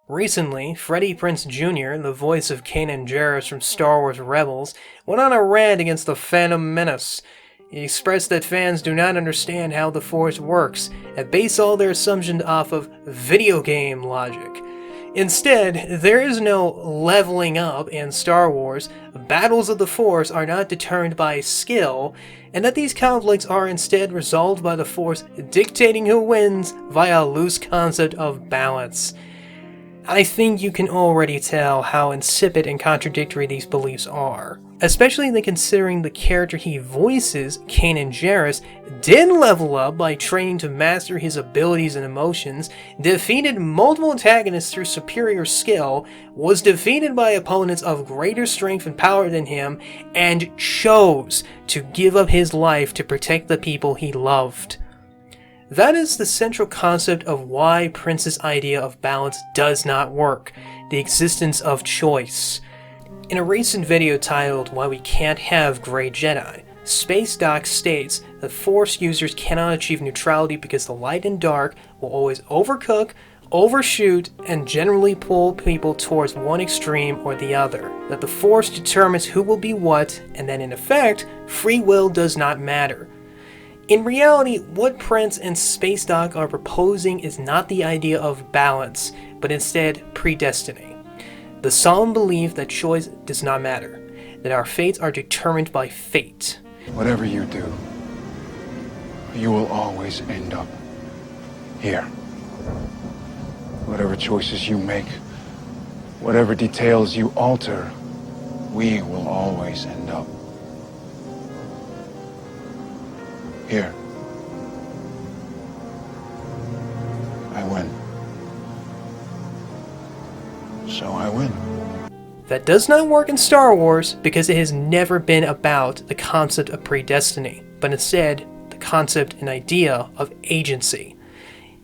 Recently, Freddie Prinze Jr., the voice of Kanan Jarrus from Star Wars Rebels, went on a rant against the Fandom Menace. He expressed that fans do not understand how the Force works and base all their assumptions off of video game logic. Instead, there is no leveling up in Star Wars, battles of the Force are not determined by skill, and that these conflicts are instead resolved by the Force dictating who wins via a loose concept of balance. I think you can already tell how insipid and contradictory these beliefs are, especially considering the character he voices, Kanan Jarrus, did level up by training to master his abilities and emotions, defeated multiple antagonists through superior skill, was defeated by opponents of greater strength and power than him, and chose to give up his life to protect the people he loved. That is the central concept of why Prince's idea of balance does not work, the existence of choice. In a recent video titled Why We Can't Have Grey Jedi, Spacedock states that Force users cannot achieve neutrality because the light and dark will always overcook, overshoot, and generally pull people towards one extreme or the other, that the Force determines who will be what, and that in effect, free will does not matter. In reality, what Prince and Spacedock are proposing is not the idea of balance, but instead predestiny. The solemn belief that choice does not matter, that our fates are determined by fate. Whatever you do, you will always end up here. Whatever choices you make, whatever details you alter, we will always end up here. I win. So I win. That does not work in Star Wars because it has never been about the concept of predestiny, but instead the concept and idea of agency.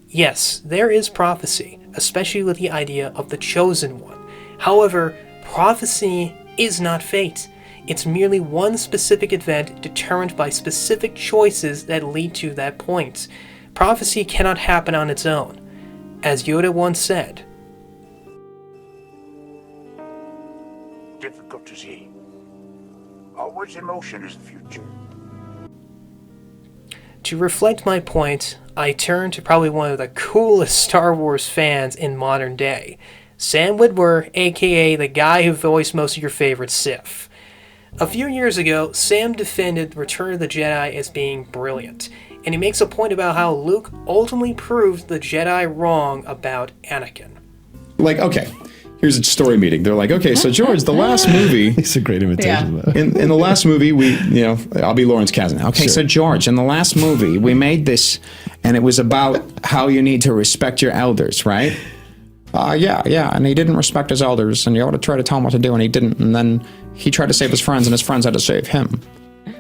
Yes, there is prophecy, especially with the idea of the chosen one. However, prophecy is not fate. It's merely one specific event determined by specific choices that lead to that point. Prophecy cannot happen on its own. As Yoda once said, difficult to see. Always emotion is the future. To reflect my point, I turn to probably one of the coolest Star Wars fans in modern day, Sam Witwer, aka the guy who voiced most of your favorite Sith. A few years ago, Sam defended Return of the Jedi as being brilliant, and he makes a point about how Luke ultimately proved the Jedi wrong about Anakin. Like, okay, here's a story meeting. They're like, okay, so George, the last movie... It's a great imitation. Yeah. In the last movie, I'll be Lawrence Kasdan. Okay, sure. So George, in the last movie, we made this, and it was about how you need to respect your elders, right? Yeah, and he didn't respect his elders, and you ought to try to tell him what to do, and he didn't, and then he tried to save his friends, and his friends had to save him.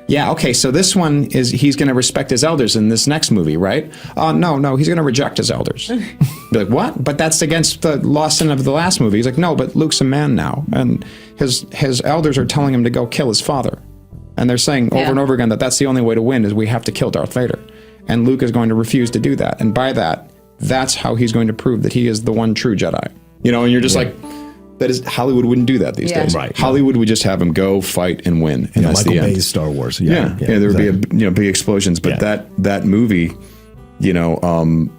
Yeah, okay, so this one is, he's going to respect his elders in this next movie, right? No, he's going to reject his elders. Be like, what? But that's against the lost sin of the last movie. He's like, no, but Luke's a man now, and his elders are telling him to go kill his father. And they're saying over and over again that that's the only way to win, is we have to kill Darth Vader. And Luke is going to refuse to do that, and by that, that's how he's going to prove that he is the one true Jedi. And you're just like, that is, Hollywood wouldn't do that these days. Right. Hollywood would just have him go fight and win, and that's Michael the end. Bay's Star Wars. Yeah, there would be big explosions, but that movie, we're going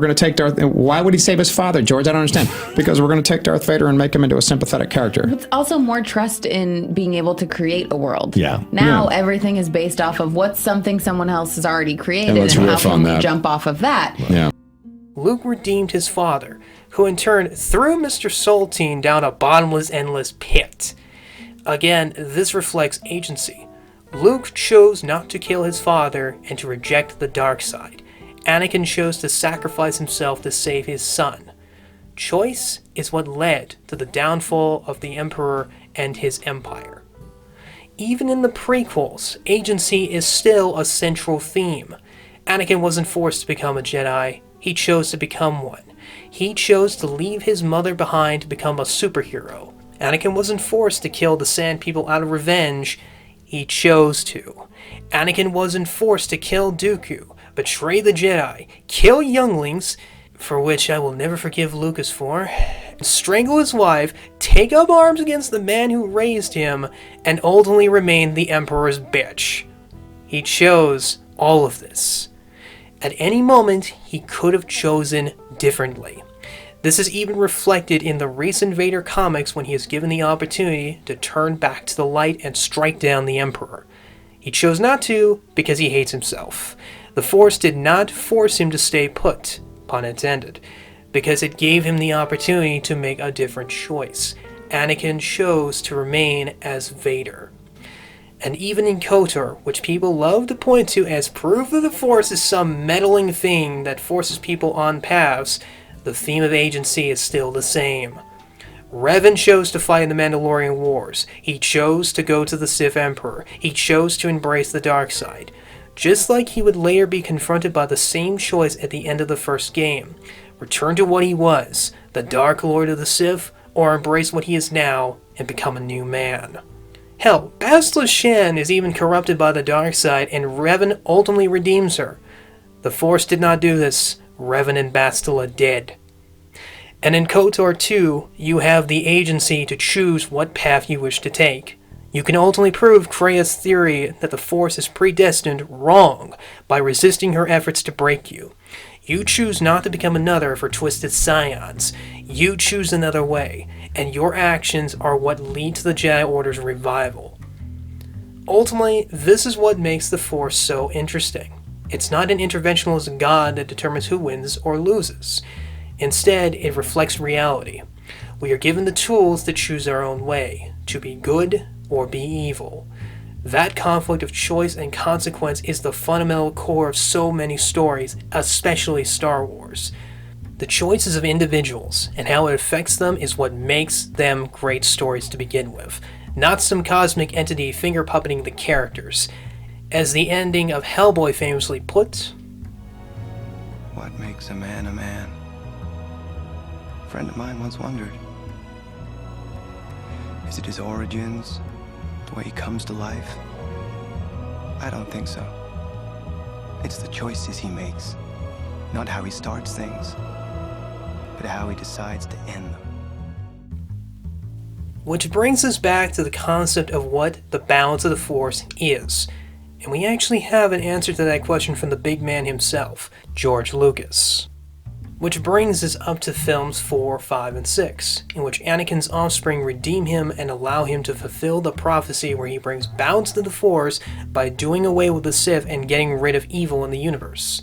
to take Darth. Why would he save his father, George? I don't understand. Because we're going to take Darth Vader and make him into a sympathetic character. It's also more trust in being able to create a world. Yeah. Now everything is based off of what's something someone else has already created, and how can we jump off of that? Yeah. Luke redeemed his father, who in turn threw Mr. Saltine down a bottomless, endless pit. Again, this reflects agency. Luke chose not to kill his father and to reject the dark side. Anakin chose to sacrifice himself to save his son. Choice is what led to the downfall of the Emperor and his empire. Even in the prequels, agency is still a central theme. Anakin wasn't forced to become a Jedi. He chose to become one. He chose to leave his mother behind to become a superhero. Anakin wasn't forced to kill the Sand People out of revenge. He chose to. Anakin wasn't forced to kill Dooku, betray the Jedi, kill younglings, for which I will never forgive Lucas for, strangle his wife, take up arms against the man who raised him, and ultimately remain the Emperor's bitch. He chose all of this. At any moment, he could have chosen differently. This is even reflected in the recent Vader comics when he is given the opportunity to turn back to the light and strike down the Emperor. He chose not to because he hates himself. The Force did not force him to stay put, pun intended, because it gave him the opportunity to make a different choice. Anakin chose to remain as Vader. And even in KOTOR, which people love to point to as proof that the Force is some meddling thing that forces people on paths, the theme of agency is still the same. Revan chose to fight in the Mandalorian Wars. He chose to go to the Sith Emperor. He chose to embrace the dark side. Just like he would later be confronted by the same choice at the end of the first game. Return to what he was, the Dark Lord of the Sith, or embrace what he is now and become a new man. Hell, Bastila Shan is even corrupted by the dark side, and Revan ultimately redeems her. The Force did not do this. Revan and Bastila did. And in KOTOR 2, you have the agency to choose what path you wish to take. You can ultimately prove Krea's theory that the Force is predestined wrong by resisting her efforts to break you. You choose not to become another of her twisted scions. You choose another way, and your actions are what lead to the Jedi Order's revival. Ultimately, this is what makes the Force so interesting. It's not an interventionalist god that determines who wins or loses. Instead, it reflects reality. We are given the tools to choose our own way, to be good or be evil. That conflict of choice and consequence is the fundamental core of so many stories, especially Star Wars. The choices of individuals and how it affects them is what makes them great stories to begin with, not some cosmic entity finger-puppeting the characters. As the ending of Hellboy famously put, "What makes a man a man?" A friend of mine once wondered. Is it his origins? The way he comes to life? I don't think so. It's the choices he makes. Not how he starts things, but how he decides to end them. Which brings us back to the concept of what the balance of the Force is. And we actually have an answer to that question from the big man himself, George Lucas. Which brings us up to films 4, 5, and 6, in which Anakin's offspring redeem him and allow him to fulfill the prophecy where he brings balance to the Force by doing away with the Sith and getting rid of evil in the universe.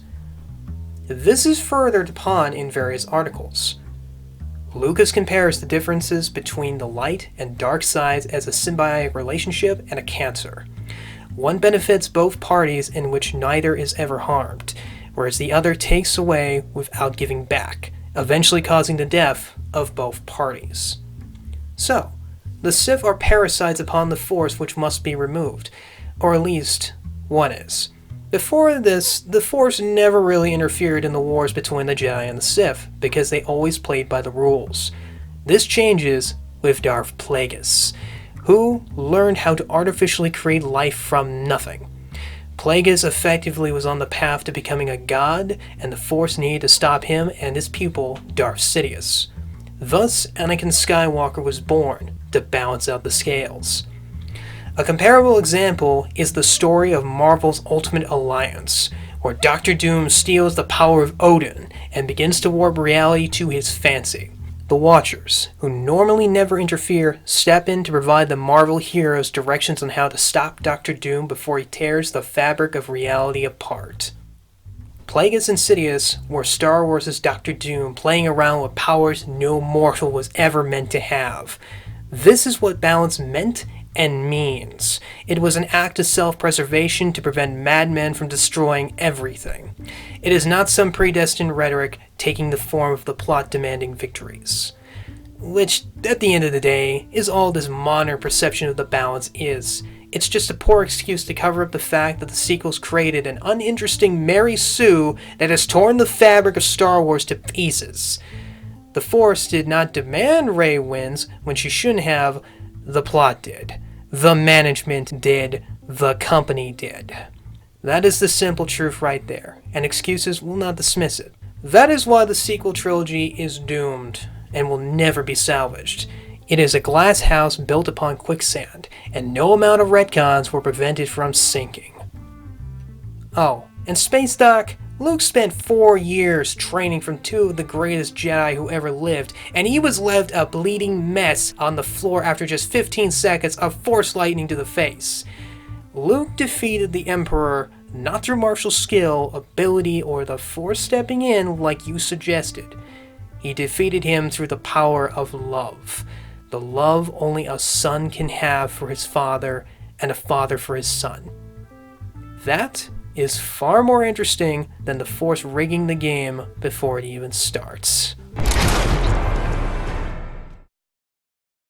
This is furthered upon in various articles. Lucas compares the differences between the light and dark sides as a symbiotic relationship and a cancer. One benefits both parties in which neither is ever harmed, whereas the other takes away without giving back, eventually causing the death of both parties. So, the Sith are parasites upon the Force which must be removed, or at least one is. Before this, the Force never really interfered in the wars between the Jedi and the Sith, because they always played by the rules. This changes with Darth Plagueis, who learned how to artificially create life from nothing. Plagueis effectively was on the path to becoming a god, and the Force needed to stop him and his pupil, Darth Sidious. Thus, Anakin Skywalker was born, to balance out the scales. A comparable example is the story of Marvel's Ultimate Alliance, where Doctor Doom steals the power of Odin and begins to warp reality to his fancy. The Watchers, who normally never interfere, step in to provide the Marvel heroes directions on how to stop Doctor Doom before he tears the fabric of reality apart. Plagueis and Sidious were Star Wars' Doctor Doom playing around with powers no mortal was ever meant to have. This is what balance meant and means. It was an act of self-preservation to prevent madmen from destroying everything. It is not some predestined rhetoric taking the form of the plot demanding victories. Which, at the end of the day, is all this modern perception of the balance is. It's just a poor excuse to cover up the fact that the sequels created an uninteresting Mary Sue that has torn the fabric of Star Wars to pieces. The Force did not demand Rey wins when she shouldn't have. The plot did. The management did. The company did. That is the simple truth right there, and excuses will not dismiss it. That is why the sequel trilogy is doomed and will never be salvaged. It is a glass house built upon quicksand, and no amount of retcons will prevent it from sinking. Oh, and Spacedock, Luke spent 4 years training from 2 of the greatest Jedi who ever lived, and he was left a bleeding mess on the floor after just 15 seconds of Force lightning to the face. Luke defeated the Emperor not through martial skill, ability, or the Force stepping in like you suggested. He defeated him through the power of love. The love only a son can have for his father, and a father for his son. That is far more interesting than the Force rigging the game before it even starts.